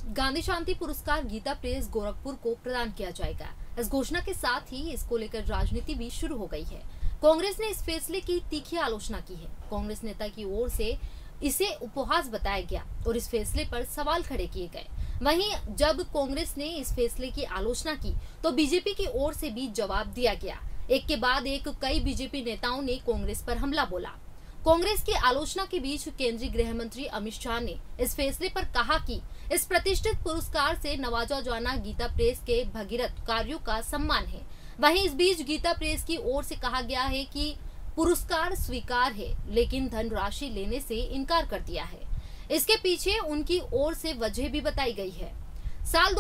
गांधी शांति पुरस्कार गीता प्रेस गोरखपुर को प्रदान किया जाएगा। इस घोषणा के साथ ही इसको लेकर राजनीति भी शुरू हो गई है। कांग्रेस ने इस फैसले की तीखी आलोचना की है। कांग्रेस नेता की ओर से इसे उपहास बताया गया और इस फैसले पर सवाल खड़े किए गए। वहीं जब कांग्रेस ने इस फैसले की आलोचना की तो बीजेपी की ओर से भी जवाब दिया गया। एक के बाद एक कई बीजेपी नेताओं ने कांग्रेस पर हमला बोला। कांग्रेस की आलोचना के बीच केंद्रीय गृह मंत्री अमित शाह ने इस फैसले पर कहा कि इस प्रतिष्ठित पुरस्कार से नवाजा जाना गीता प्रेस के भगीरथ कार्यों का सम्मान है। वहीं इस बीच गीता प्रेस की ओर से कहा गया है कि पुरस्कार स्वीकार है, लेकिन धनराशि लेने से इनकार कर दिया है। इसके पीछे उनकी ओर से वजह भी बताई गई है। साल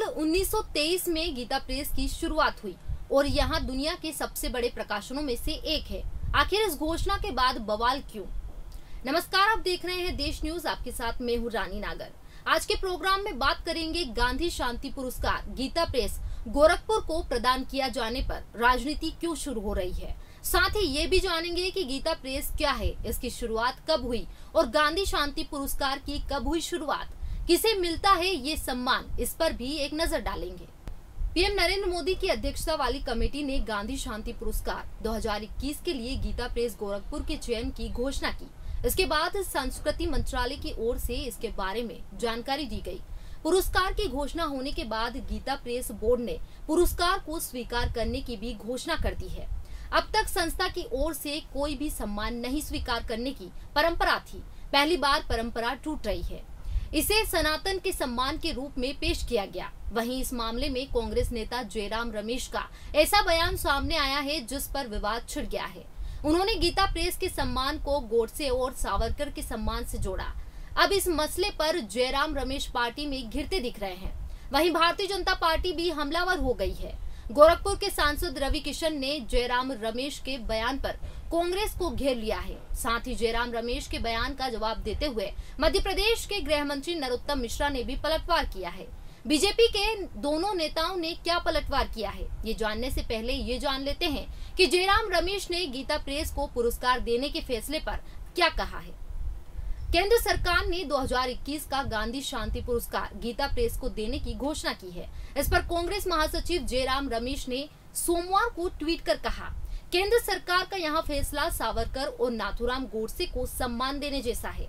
1923 में गीता प्रेस की शुरुआत हुई और यहाँ दुनिया के सबसे बड़े प्रकाशनों में से एक है। आखिर इस घोषणा के बाद बवाल क्यों? नमस्कार, आप देख रहे हैं देश न्यूज। आपके साथ मैं हूँ रानी नागर। आज के प्रोग्राम में बात करेंगे गांधी शांति पुरस्कार गीता प्रेस गोरखपुर को प्रदान किया जाने पर राजनीति क्यों शुरू हो रही है। साथ ही ये भी जानेंगे कि गीता प्रेस क्या है, इसकी शुरुआत कब हुई और गांधी शांति पुरस्कार की कब हुई शुरुआत, किसे मिलता है ये सम्मान, इस पर भी एक नजर डालेंगे। पीएम नरेंद्र मोदी की अध्यक्षता वाली कमेटी ने गांधी शांति पुरस्कार 2021 के लिए गीता प्रेस गोरखपुर के चयन की घोषणा की। इसके बाद संस्कृति मंत्रालय की ओर से इसके बारे में जानकारी दी गई। पुरस्कार की घोषणा होने के बाद गीता प्रेस बोर्ड ने पुरस्कार को स्वीकार करने की भी घोषणा कर दी है। अब तक संस्था की ओर से कोई भी सम्मान नहीं स्वीकार करने की परंपरा थी। पहली बार परंपरा टूट रही है। इसे सनातन के सम्मान के रूप में पेश किया गया। वहीं इस मामले में कांग्रेस नेता जयराम रमेश का ऐसा बयान सामने आया है जिस पर विवाद छिड़ गया है। उन्होंने गीता प्रेस के सम्मान को गोडसे और सावरकर के सम्मान से जोड़ा। अब इस मसले पर जयराम रमेश पार्टी में घिरते दिख रहे हैं। वहीं भारतीय जनता पार्टी भी हमलावर हो गई है। गोरखपुर के सांसद रवि किशन ने जयराम रमेश के बयान पर कांग्रेस को घेर लिया है। साथ ही जयराम रमेश के बयान का जवाब देते हुए मध्य प्रदेश के गृह मंत्री नरोत्तम मिश्रा ने भी पलटवार किया है। बीजेपी के दोनों नेताओं ने क्या पलटवार किया है, ये जानने से पहले ये जान लेते हैं कि जयराम रमेश ने गीता प्रेस को पुरस्कार देने के फैसले पर क्या कहा है। केंद्र सरकार ने 2021 का गांधी शांति पुरस्कार गीता प्रेस को देने की घोषणा की है। इस पर कांग्रेस महासचिव जयराम रमेश ने सोमवार को ट्वीट कर कहा, केंद्र सरकार का यहां फैसला सावरकर और नाथूराम गोडसे को सम्मान देने जैसा है।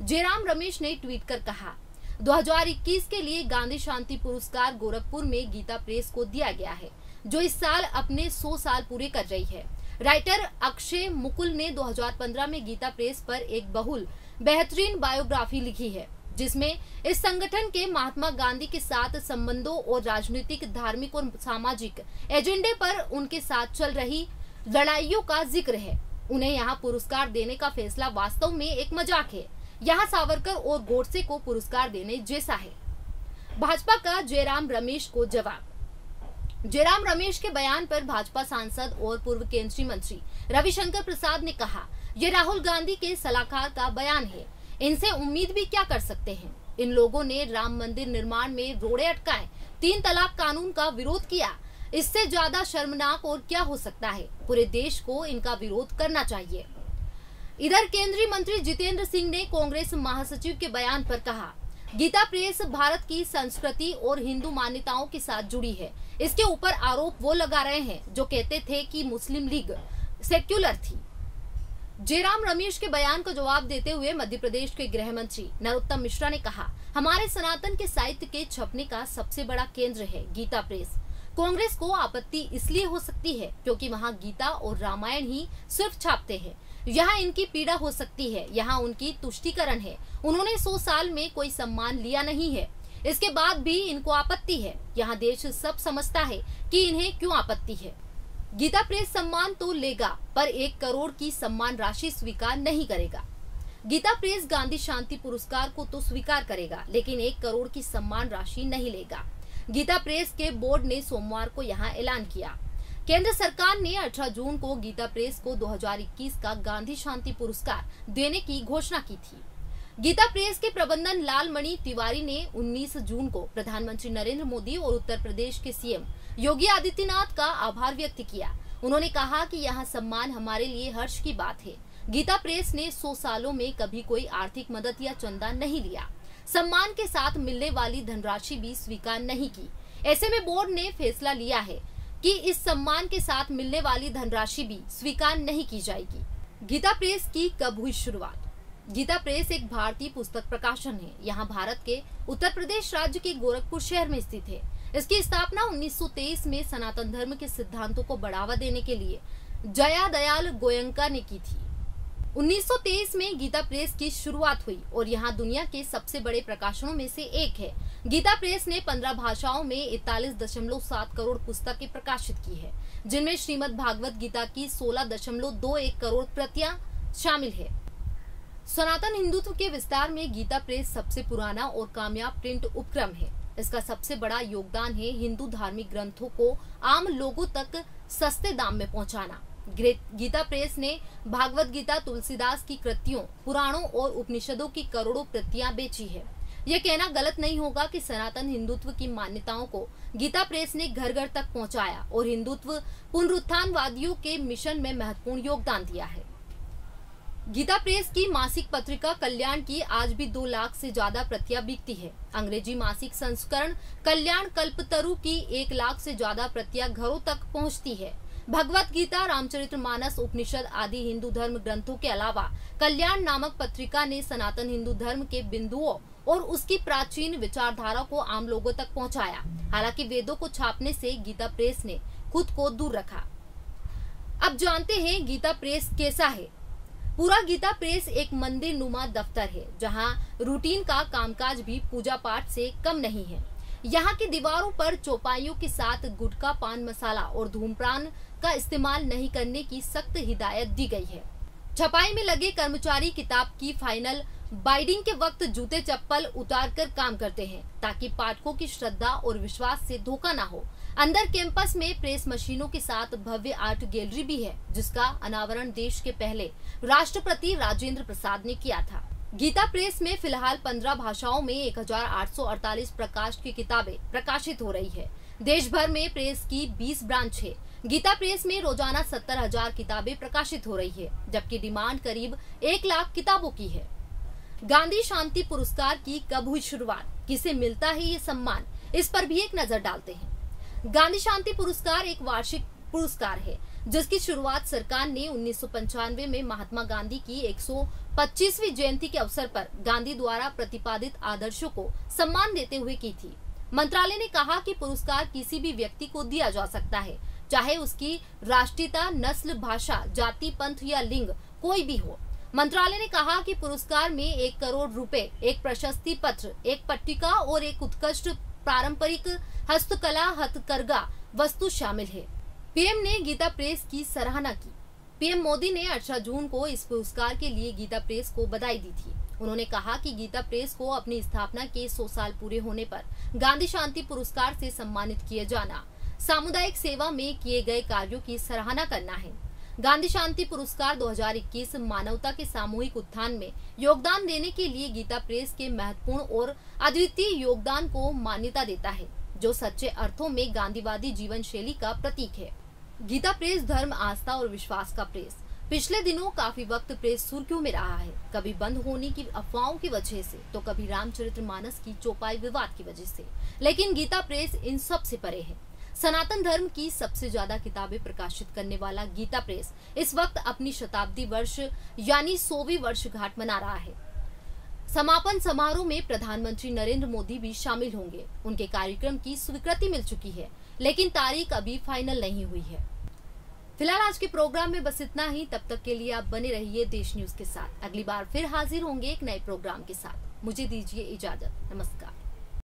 जयराम रमेश ने ट्वीट कर कहा, 2021 के लिए गांधी शांति पुरस्कार गोरखपुर में गीता प्रेस को दिया गया है, जो इस साल अपने 100 साल पूरे कर रही है। राइटर अक्षय मुकुल ने 2015 में गीता प्रेस पर एक बेहतरीन बायोग्राफी लिखी है, जिसमें इस संगठन के महात्मा गांधी के साथ संबंधों और राजनीतिक, धार्मिक और सामाजिक एजेंडे पर उनके साथ चल रही लड़ाइयों का जिक्र है। उन्हें यहां पुरस्कार देने का फैसला वास्तव में एक मजाक है। यहां सावरकर और गोडसे को पुरस्कार देने जैसा है। भाजपा का जयराम रमेश को जवाब। जयराम रमेश के बयान पर भाजपा सांसद और पूर्व केंद्रीय मंत्री रविशंकर प्रसाद ने कहा, ये राहुल गांधी के सलाहकार का बयान है। इनसे उम्मीद भी क्या कर सकते हैं। इन लोगों ने राम मंदिर निर्माण में रोड़े अटकाए, 3 तलाक कानून का विरोध किया। इससे ज्यादा शर्मनाक और क्या हो सकता है। पूरे देश को इनका विरोध करना चाहिए। इधर केंद्रीय मंत्री जितेंद्र सिंह ने कांग्रेस महासचिव के बयान पर कहा, गीता प्रेस भारत की संस्कृति और हिंदू मान्यताओं के साथ जुड़ी है। इसके ऊपर आरोप वो लगा रहे हैं जो कहते थे कि मुस्लिम लीग सेक्युलर थी। जयराम रमेश के बयान को जवाब देते हुए मध्य प्रदेश के गृह मंत्री नरोत्तम मिश्रा ने कहा, हमारे सनातन के साहित्य के छपने का सबसे बड़ा केंद्र है गीता प्रेस। कांग्रेस को आपत्ति इसलिए हो सकती है क्योंकि वहां गीता और रामायण ही सिर्फ छापते हैं। यहाँ इनकी पीड़ा हो सकती है, यहाँ उनकी तुष्टीकरण है। उन्होंने 100 साल में कोई सम्मान लिया नहीं है, इसके बाद भी इनको आपत्ति है। यहाँ देश सब समझता है कि इन्हें क्यों आपत्ति है। गीता प्रेस सम्मान तो लेगा पर 1 करोड़ की सम्मान राशि स्वीकार नहीं करेगा। गीता प्रेस गांधी शांति पुरस्कार को तो स्वीकार करेगा, लेकिन 1 करोड़ की सम्मान राशि नहीं लेगा। गीता प्रेस के बोर्ड ने सोमवार को यहाँ ऐलान किया। केंद्र सरकार ने 18 जून को गीता प्रेस को 2021 का गांधी शांति पुरस्कार देने की घोषणा की थी। गीता प्रेस के प्रबंधन लालमणि तिवारी ने 19 जून को प्रधानमंत्री नरेंद्र मोदी और उत्तर प्रदेश के सीएम योगी आदित्यनाथ का आभार व्यक्त किया। उन्होंने कहा कि यह सम्मान हमारे लिए हर्ष की बात है। गीता प्रेस ने 100 सालों में कभी कोई आर्थिक मदद या चंदा नहीं लिया। सम्मान के साथ मिलने वाली धनराशि भी स्वीकार नहीं की। ऐसे में बोर्ड ने फैसला लिया है कि इस सम्मान के साथ मिलने वाली धनराशि भी स्वीकार नहीं की जाएगी। गीता प्रेस की कब हुई शुरुआत? गीता प्रेस एक भारतीय पुस्तक प्रकाशन है। यहाँ भारत के उत्तर प्रदेश राज्य के गोरखपुर शहर में स्थित है। इसकी स्थापना 1923 में सनातन धर्म के सिद्धांतों को बढ़ावा देने के लिए जया दयाल गोयंका ने की थी। 1923 में गीता प्रेस की शुरुआत हुई और यहाँ दुनिया के सबसे बड़े प्रकाशनों में से एक है। गीता प्रेस ने 15 भाषाओं में 41.7 करोड़ पुस्तकें प्रकाशित की है, जिनमें श्रीमद् भागवत गीता की 16.21 करोड़ प्रतियां शामिल है। सनातन हिंदुत्व के विस्तार में गीता प्रेस सबसे पुराना और कामयाब प्रिंट उपक्रम है। इसका सबसे बड़ा योगदान है हिंदू धार्मिक ग्रंथों को आम लोगों तक सस्ते दाम में पहुंचाना। गीता प्रेस ने भागवत गीता, तुलसीदास की कृतियों, पुराणों और उपनिषदों की करोड़ों प्रतियां बेची है। यह कहना गलत नहीं होगा कि सनातन हिंदुत्व की मान्यताओं को गीता प्रेस ने घर घर तक पहुंचाया और हिंदुत्व पुनरुत्थानवादियों के मिशन में महत्वपूर्ण योगदान दिया है। गीता प्रेस की मासिक पत्रिका कल्याण की आज भी 2 लाख से ज्यादा प्रतियां बिकती है। अंग्रेजी मासिक संस्करण कल्याण कल्पतरु की 1 लाख से ज्यादा प्रतियां घरों तक पहुंचती है। भगवत गीता, रामचरितमानस, उपनिषद आदि हिंदू धर्म ग्रंथों के अलावा कल्याण नामक पत्रिका ने सनातन हिंदू धर्म के बिंदुओं और उसकी प्राचीन विचारधारा को आम लोगों तक पहुंचाया। हालांकि वेदों को छापने से गीता प्रेस ने खुद को दूर रखा। अब जानते हैं गीता प्रेस कैसा है। पूरा गीता प्रेस एक मंदिर नुमा दफ्तर है, जहां रूटीन का कामकाज भी पूजा पाठ से कम नहीं है। यहाँ की दीवारों पर चौपाइयों के साथ गुटखा, पान मसाला और धूम्रपान का इस्तेमाल नहीं करने की सख्त हिदायत दी गई है। छपाई में लगे कर्मचारी किताब की फाइनल बाइंडिंग के वक्त जूते चप्पल उतारकर काम करते हैं, ताकि पाठकों की श्रद्धा और विश्वास से धोखा ना हो। अंदर कैंपस में प्रेस मशीनों के साथ भव्य आर्ट गैलरी भी है, जिसका अनावरण देश के पहले राष्ट्रपति राजेंद्र प्रसाद ने किया था। गीता प्रेस में फिलहाल 15 भाषाओं में 1848 प्रकाश की किताबें प्रकाशित हो रही है। देश भर में प्रेस की 20 ब्रांच है। गीता प्रेस में रोजाना 70,000 किताबें प्रकाशित हो रही है, जबकि डिमांड करीब 1 लाख किताबों की है। गांधी शांति पुरस्कार की कब हुई शुरुआत? किसे मिलता है ये सम्मान? इस पर भी एक नजर डालते हैं। गांधी शांति पुरस्कार एक वार्षिक पुरस्कार है, जिसकी शुरुआत सरकार ने 1995 में महात्मा गांधी की 125वीं जयंती के अवसर पर गांधी द्वारा प्रतिपादित आदर्शों को सम्मान देते हुए की थी। मंत्रालय ने कहा कि पुरस्कार किसी भी व्यक्ति को दिया जा सकता है, चाहे उसकी राष्ट्रीयता, नस्ल, भाषा, जाति, पंथ या लिंग कोई भी हो। मंत्रालय ने कहा कि पुरस्कार में 1 करोड़ रुपए, एक प्रशस्ति पत्र, एक पट्टिका और एक उत्कृष्ट पारंपरिक हस्तकला हथकरघा वस्तु शामिल है। पीएम ने गीता प्रेस की सराहना की। पीएम मोदी ने 18 जून को इस पुरस्कार के लिए गीता प्रेस को बधाई दी थी। उन्होंने कहा कि गीता प्रेस को अपनी स्थापना के 100 साल पूरे होने पर गांधी शांति पुरस्कार से सम्मानित किए जाना, सामुदायिक सेवा में किए गए कार्यों की सराहना करना है। गांधी शांति पुरस्कार 2021 मानवता के सामूहिक उत्थान में योगदान देने के लिए गीता प्रेस के महत्वपूर्ण और अद्वितीय योगदान को मान्यता देता है, जो सच्चे अर्थों में गांधीवादी जीवन शैली का प्रतीक है। गीता प्रेस धर्म, आस्था और विश्वास का प्रेस। पिछले दिनों काफी वक्त प्रेस सुर्खियों में रहा है, कभी बंद होने की अफवाहों की वजह से, तो कभी रामचरितमानस की चौपाई विवाद की वजह से। लेकिन गीता प्रेस इन सब से परे है। सनातन धर्म की सबसे ज्यादा किताबें प्रकाशित करने वाला गीता प्रेस इस वक्त अपनी शताब्दी वर्ष यानी 100वीं वर्षगांठ मना रहा है। समापन समारोह में प्रधानमंत्री नरेंद्र मोदी भी शामिल होंगे। उनके कार्यक्रम की स्वीकृति मिल चुकी है, लेकिन तारीख अभी फाइनल नहीं हुई है। फिलहाल आज के प्रोग्राम में बस इतना ही। तब तक के लिए आप बने रहिए देश न्यूज के साथ। अगली बार फिर हाजिर होंगे एक नए प्रोग्राम के साथ। मुझे दीजिए इजाजत। नमस्कार।